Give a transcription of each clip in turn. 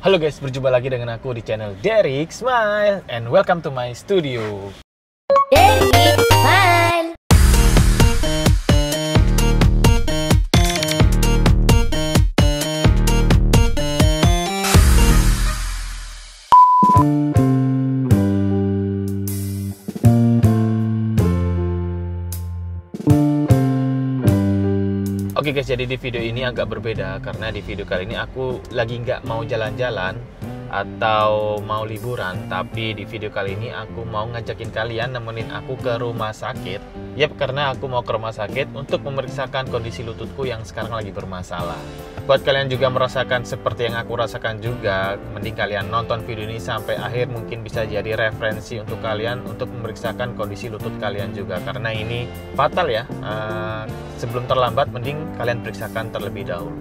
Halo guys, berjumpa lagi dengan aku di channel Derek Smile and welcome to my studio. Derek Smile. Oke guys, jadi di video ini agak berbeda karena di video kali ini aku lagi nggak mau jalan-jalan atau mau liburan, tapi di video kali ini aku mau ngajakin kalian nemenin aku ke rumah sakit. Yap, karena aku mau ke rumah sakit untuk memeriksakan kondisi lututku yang sekarang lagi bermasalah. Buat kalian juga merasakan seperti yang aku rasakan juga, mending kalian nonton video ini sampai akhir, mungkin bisa jadi referensi untuk kalian untuk memeriksakan kondisi lutut kalian juga, karena ini fatal ya. Sebelum terlambat, mending kalian periksakan terlebih dahulu.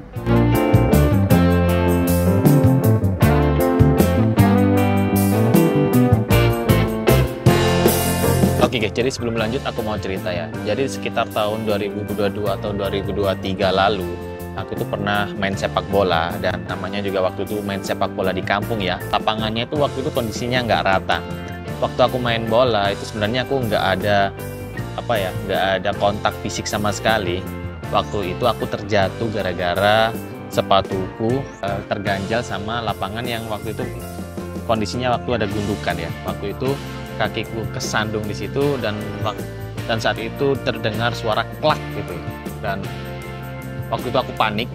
Oke guys, jadi sebelum lanjut aku mau cerita ya. Jadi sekitar tahun 2022 atau 2023 lalu, aku tuh pernah main sepak bola, dan namanya juga waktu itu main sepak bola di kampung ya. Lapangannya itu waktu itu kondisinya nggak rata. Waktu aku main bola itu sebenarnya aku nggak ada kontak fisik sama sekali. Waktu itu aku terjatuh gara-gara sepatuku terganjal sama lapangan yang waktu itu kondisinya waktu ada gundukan ya. Waktu itu kakiku kesandung di situ, dan saat itu terdengar suara klak gitu, dan waktu itu aku panik.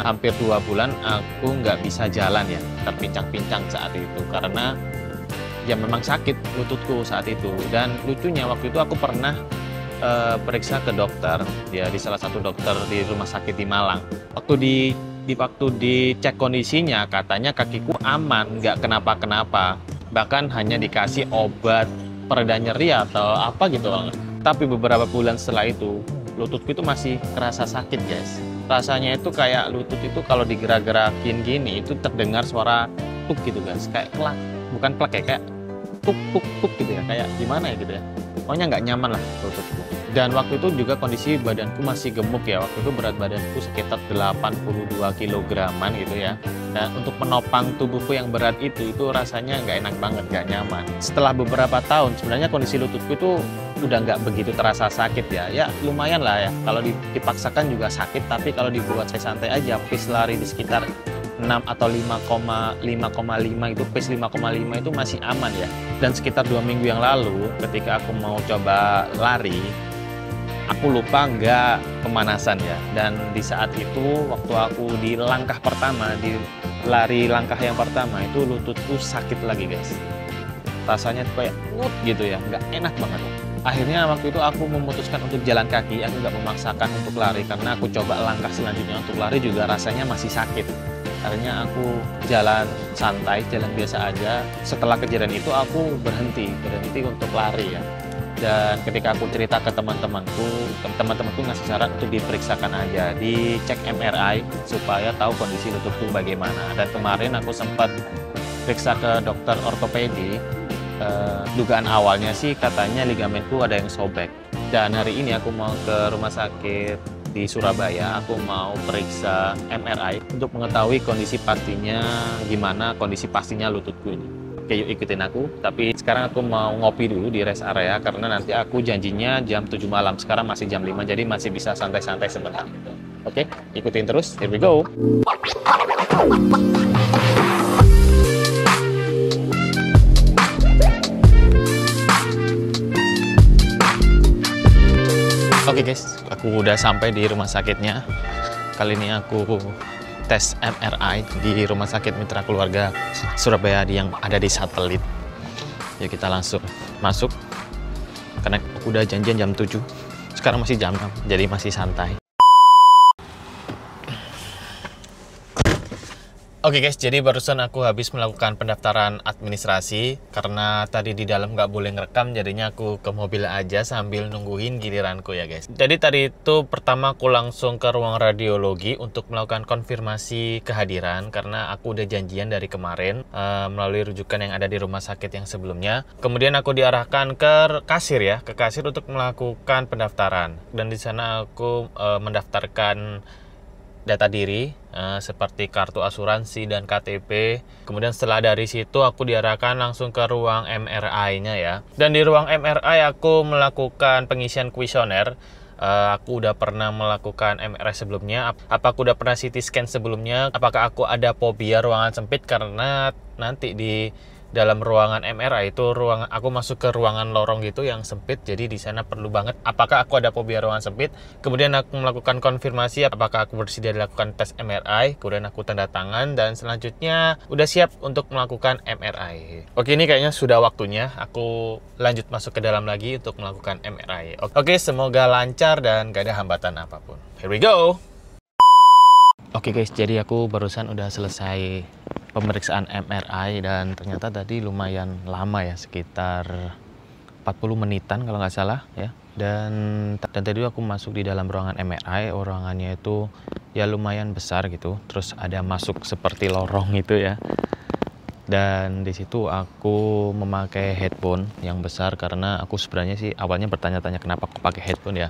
Hampir 2 bulan aku nggak bisa jalan ya, terpincang-pincang saat itu karena ya memang sakit lututku saat itu. Dan lucunya waktu itu aku pernah periksa ke dokter ya, di salah satu dokter di rumah sakit di Malang. Waktu dicek kondisinya, katanya kakiku aman, nggak kenapa-kenapa, bahkan hanya dikasih obat pereda nyeri atau apa gitu. Tapi beberapa bulan setelah itu lututku itu masih kerasa sakit guys. Rasanya itu kayak lutut itu kalau digerak-gerakin gini itu terdengar suara tuk gitu guys, kayak klak, bukan klak ya, kayak tuk tuk tuk gitu ya, kayak gimana ya gitu ya, pokoknya nggak nyaman lah lututku. Dan waktu itu juga kondisi badanku masih gemuk ya, waktu itu berat badanku sekitar 82 kilograman gitu ya. Dan untuk menopang tubuhku yang berat itu rasanya nggak enak banget, nggak nyaman. Setelah beberapa tahun sebenarnya kondisi lututku itu udah nggak begitu terasa sakit ya. Ya lumayan lah ya, kalau dipaksakan juga sakit, tapi kalau dibuat saya santai aja, pace lari di sekitar 6 atau 5,5 itu, pace 5,5 itu masih aman ya. Dan sekitar 2 minggu yang lalu ketika aku mau coba lari, aku lupa nggak pemanasan ya. Dan di saat itu waktu aku di langkah pertama, di lari langkah yang pertama itu lututku sakit lagi guys. Rasanya kayak ngut gitu ya, nggak enak banget. Akhirnya waktu itu aku memutuskan untuk jalan kaki, aku nggak memaksakan untuk lari karena aku coba langkah selanjutnya untuk lari juga rasanya masih sakit. Akhirnya aku jalan santai, jalan biasa aja. Setelah kejadian itu aku berhenti untuk lari ya. Dan ketika aku cerita ke teman-temanku ngasih saran untuk diperiksakan aja, dicek MRI supaya tahu kondisi lututku bagaimana. Dan kemarin aku sempat periksa ke dokter ortopedi. Dugaan awalnya sih katanya ligamenku ada yang sobek. Dan hari ini aku mau ke rumah sakit di Surabaya, aku mau periksa MRI untuk mengetahui kondisi pastinya gimana, kondisi pastinya lututku ini. Oke, yuk ikutin aku. Tapi sekarang aku mau ngopi dulu di rest area karena nanti aku janjinya jam 7 malam. Sekarang masih jam 5, jadi masih bisa santai-santai sebentar. Oke, ikutin terus. Here we go. Oke guys, aku udah sampai di rumah sakitnya. Kali ini aku tes MRI di Rumah Sakit Mitra Keluarga Surabaya yang ada di Satelit. Ya kita langsung masuk karena aku udah janjian jam 7. Sekarang masih jam 6, jadi masih santai. Oke guys, jadi barusan aku habis melakukan pendaftaran administrasi. Karena tadi di dalam nggak boleh ngerekam, jadinya aku ke mobil aja sambil nungguin giliranku ya guys. Jadi tadi itu pertama aku langsung ke ruang radiologi untuk melakukan konfirmasi kehadiran, karena aku udah janjian dari kemarin melalui rujukan yang ada di rumah sakit yang sebelumnya. Kemudian aku diarahkan ke kasir ya, ke kasir untuk melakukan pendaftaran. Dan di sana aku mendaftarkan data diri seperti kartu asuransi dan KTP. Kemudian setelah dari situ aku diarahkan langsung ke ruang MRI-nya ya. Dan di ruang MRI aku melakukan pengisian kuesioner. Aku udah pernah melakukan MRI sebelumnya. Apa aku udah pernah CT scan sebelumnya? Apakah aku ada fobia ruangan sempit? Karena nanti di dalam ruangan MRI itu aku masuk ke ruangan lorong gitu yang sempit, jadi di sana perlu banget apakah aku ada fobia ruangan sempit. Kemudian aku melakukan konfirmasi apakah aku bersedia dilakukan tes MRI, kemudian aku tanda tangan dan selanjutnya udah siap untuk melakukan MRI. Oke, ini kayaknya sudah waktunya aku lanjut masuk ke dalam lagi untuk melakukan MRI. Oke, semoga lancar dan gak ada hambatan apapun. Here we go. Oke guys, jadi aku barusan udah selesai pemeriksaan MRI dan ternyata tadi lumayan lama ya, sekitar 40 menitan kalau nggak salah ya. Dan tadi aku masuk di dalam ruangan MRI, ruangannya itu ya lumayan besar gitu. Terus ada masuk seperti lorong itu ya. Dan di situ aku memakai headphone yang besar karena aku sebenarnya sih awalnya bertanya-tanya kenapa aku pakai headphone ya.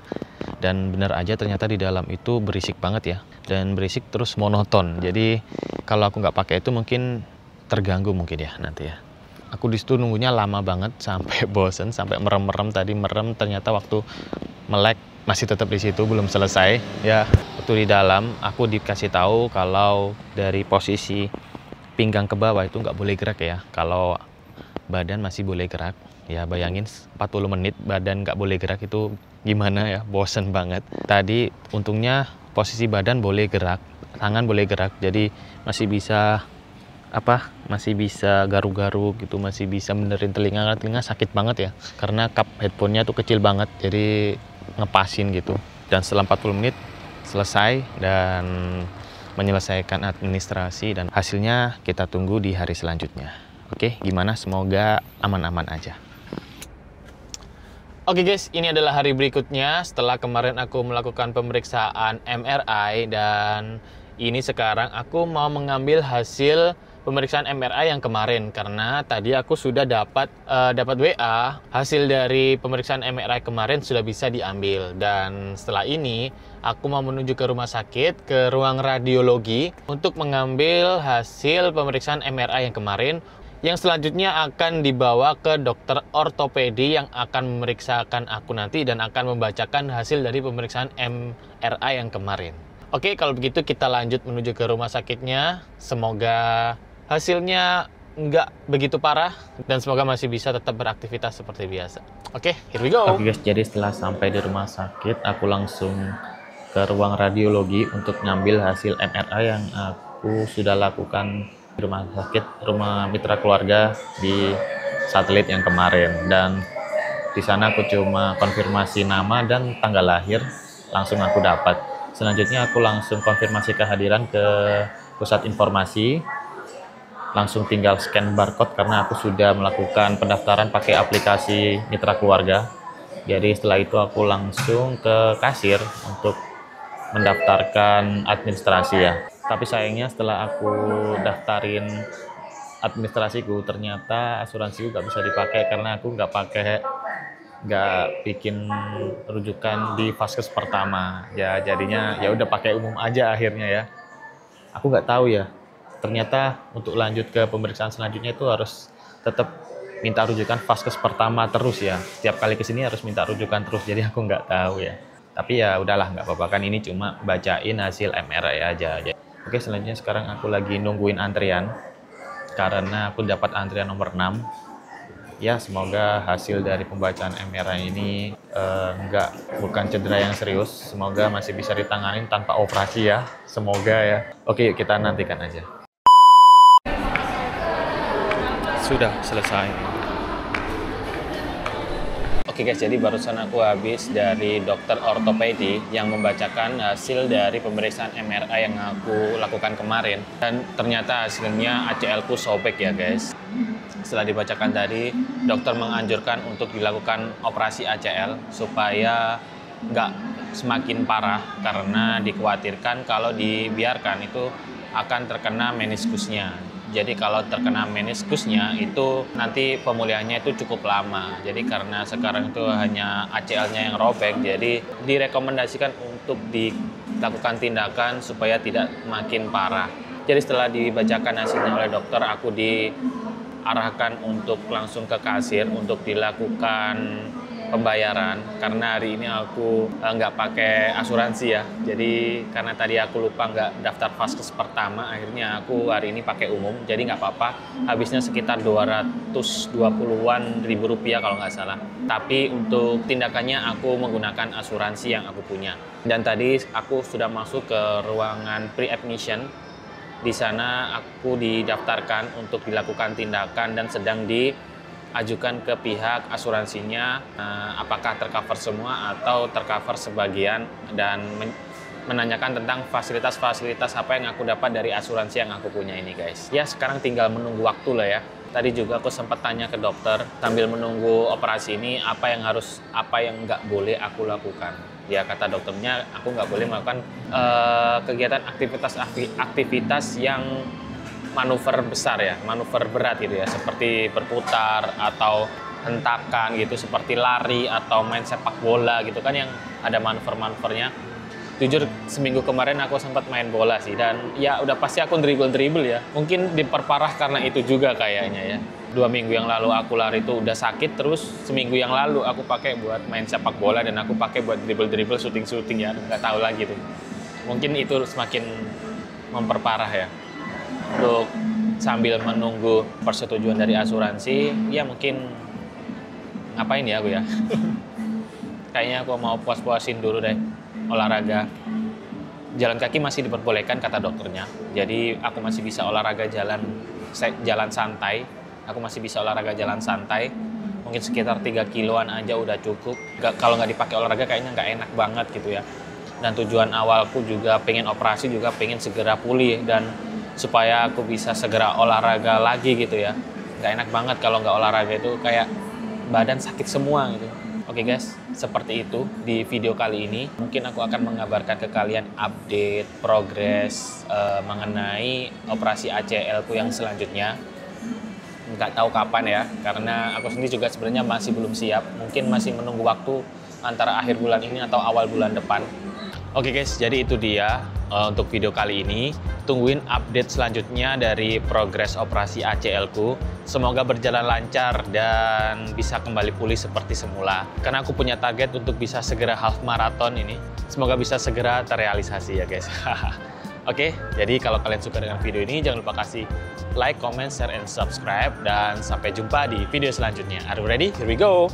Dan benar aja ternyata di dalam itu berisik banget ya. Dan berisik terus monoton. Jadi kalau aku nggak pakai itu mungkin terganggu mungkin ya nanti ya. Aku di situ nunggunya lama banget sampai bosen, sampai merem-merem tadi ternyata waktu melek masih tetap di situ belum selesai ya. Waktu di dalam aku dikasih tahu kalau dari posisi pinggang ke bawah itu nggak boleh gerak ya. Kalau badan masih boleh gerak. Ya bayangin 40 menit badan nggak boleh gerak itu gimana ya, bosen banget. Tadi untungnya posisi badan boleh gerak, tangan boleh gerak, jadi masih bisa masih bisa garu-garu gitu, masih bisa benerin telinga sakit banget ya. Karena kap headphone-nya tuh kecil banget, jadi ngepasin gitu. Dan setelah 40 menit selesai dan menyelesaikan administrasi dan hasilnya kita tunggu di hari selanjutnya. Oke, gimana? Semoga aman-aman aja. Oke guys, ini adalah hari berikutnya setelah kemarin aku melakukan pemeriksaan MRI dan ini sekarang aku mau mengambil hasil pemeriksaan MRI yang kemarin karena tadi aku sudah dapat WA hasil dari pemeriksaan MRI kemarin sudah bisa diambil. Dan setelah ini aku mau menuju ke rumah sakit, ke ruang radiologi untuk mengambil hasil pemeriksaan MRI yang kemarin, yang selanjutnya akan dibawa ke dokter ortopedi yang akan memeriksakan aku nanti dan akan membacakan hasil dari pemeriksaan MRI yang kemarin. Oke, kalau begitu kita lanjut menuju ke rumah sakitnya. Semoga hasilnya nggak begitu parah dan semoga masih bisa tetap beraktivitas seperti biasa. Oke, here we go. Oke guys, jadi setelah sampai di rumah sakit, aku langsung ke ruang radiologi untuk ngambil hasil MRI yang aku sudah lakukan di rumah sakit Rumah Mitra Keluarga di satelit yang kemarin. Dan di sana aku cuma konfirmasi nama dan tanggal lahir, langsung aku dapat. Selanjutnya aku langsung konfirmasi kehadiran ke pusat informasi, langsung tinggal scan barcode karena aku sudah melakukan pendaftaran pakai aplikasi Mitra Keluarga. Jadi setelah itu aku langsung ke kasir untuk mendaftarkan administrasi ya. Tapi sayangnya setelah aku daftarin administrasiku, ternyata asuransiku nggak bisa dipakai karena aku nggak bikin rujukan di vaskes pertama ya. Jadinya ya udah pakai umum aja akhirnya ya. Aku nggak tahu ya, ternyata untuk lanjut ke pemeriksaan selanjutnya itu harus tetap minta rujukan vaskes pertama terus ya. Setiap kali kesini harus minta rujukan terus, jadi aku nggak tahu ya. Tapi ya udahlah, nggak apa-apa, kan ini cuma bacain hasil MRI aja. Oke, selanjutnya sekarang aku lagi nungguin antrian karena aku dapat antrian nomor 6. Ya, semoga hasil dari pembacaan MRI ini bukan cedera yang serius. Semoga masih bisa ditanganin tanpa operasi ya. Semoga ya. Oke, yuk kita nantikan aja. Sudah selesai. Oke guys, jadi barusan aku habis dari dokter ortopedi yang membacakan hasil dari pemeriksaan MRI yang aku lakukan kemarin. Dan ternyata hasilnya ACL ku sobek ya guys. Setelah dibacakan tadi, dokter menganjurkan untuk dilakukan operasi ACL supaya nggak semakin parah karena dikhawatirkan kalau dibiarkan itu akan terkena meniskusnya. Jadi kalau terkena meniskusnya itu nanti pemulihannya itu cukup lama. Jadi karena sekarang itu hanya ACL-nya yang robek, jadi direkomendasikan untuk lakukan tindakan supaya tidak makin parah. Jadi setelah dibacakan hasilnya oleh dokter, aku diarahkan untuk langsung ke kasir untuk dilakukan pembayaran, karena hari ini aku nggak pakai asuransi ya. Jadi karena tadi aku lupa nggak daftar vaskes pertama, akhirnya aku hari ini pakai umum. Jadi nggak apa-apa, habisnya sekitar 220-an ribu rupiah kalau nggak salah. Tapi untuk tindakannya aku menggunakan asuransi yang aku punya. Dan tadi aku sudah masuk ke ruangan pre-admission. Di sana aku didaftarkan untuk dilakukan tindakan dan sedang diajukan ke pihak asuransinya apakah tercover semua atau tercover sebagian, dan menanyakan tentang fasilitas-fasilitas apa yang aku dapat dari asuransi yang aku punya ini guys. Ya sekarang tinggal menunggu waktu lah ya. Tadi juga aku sempat tanya ke dokter sambil menunggu operasi ini apa yang nggak boleh aku lakukan. Ya kata dokternya aku nggak boleh melakukan kegiatan aktivitas yang manuver besar ya, manuver berat gitu ya, seperti berputar atau hentakan gitu, seperti lari atau main sepak bola gitu kan yang ada manuver-manuvernya. Jujur seminggu kemarin aku sempat main bola sih, dan ya udah pasti aku dribble ya. Mungkin diperparah karena itu juga kayaknya ya. 2 minggu yang lalu aku lari itu udah sakit, terus seminggu yang lalu aku pakai buat main sepak bola dan aku pakai buat dribble, shooting ya, nggak tahu lagi tuh. Mungkin itu semakin memperparah ya. Untuk sambil menunggu persetujuan dari asuransi, ya mungkin ngapain ya aku ya. Kayaknya aku mau puas-puasin dulu deh olahraga. Jalan kaki masih diperbolehkan kata dokternya. Jadi aku masih bisa olahraga jalan santai. Aku masih bisa olahraga jalan santai. Mungkin sekitar 3 kiloan aja udah cukup. Kalau nggak dipakai olahraga kayaknya nggak enak banget gitu ya. Dan tujuan awalku juga pengen operasi, juga pengen segera pulih dan supaya aku bisa segera olahraga lagi gitu ya. Nggak enak banget kalau nggak olahraga itu, kayak badan sakit semua gitu. Oke guys, seperti itu di video kali ini. Mungkin aku akan mengabarkan ke kalian update progres mengenai operasi ACL ku yang selanjutnya. Nggak tahu kapan ya, karena aku sendiri juga sebenarnya masih belum siap. Mungkin masih menunggu waktu antara akhir bulan ini atau awal bulan depan. Oke guys, jadi itu dia untuk video kali ini. Tungguin update selanjutnya dari progres operasi ACL ku. Semoga berjalan lancar dan bisa kembali pulih seperti semula. Karena aku punya target untuk bisa segera half marathon ini. Semoga bisa segera terrealisasi ya guys. Oke, jadi kalau kalian suka dengan video ini, jangan lupa kasih like, comment, share, and subscribe. Dan sampai jumpa di video selanjutnya. Are you ready? Here we go!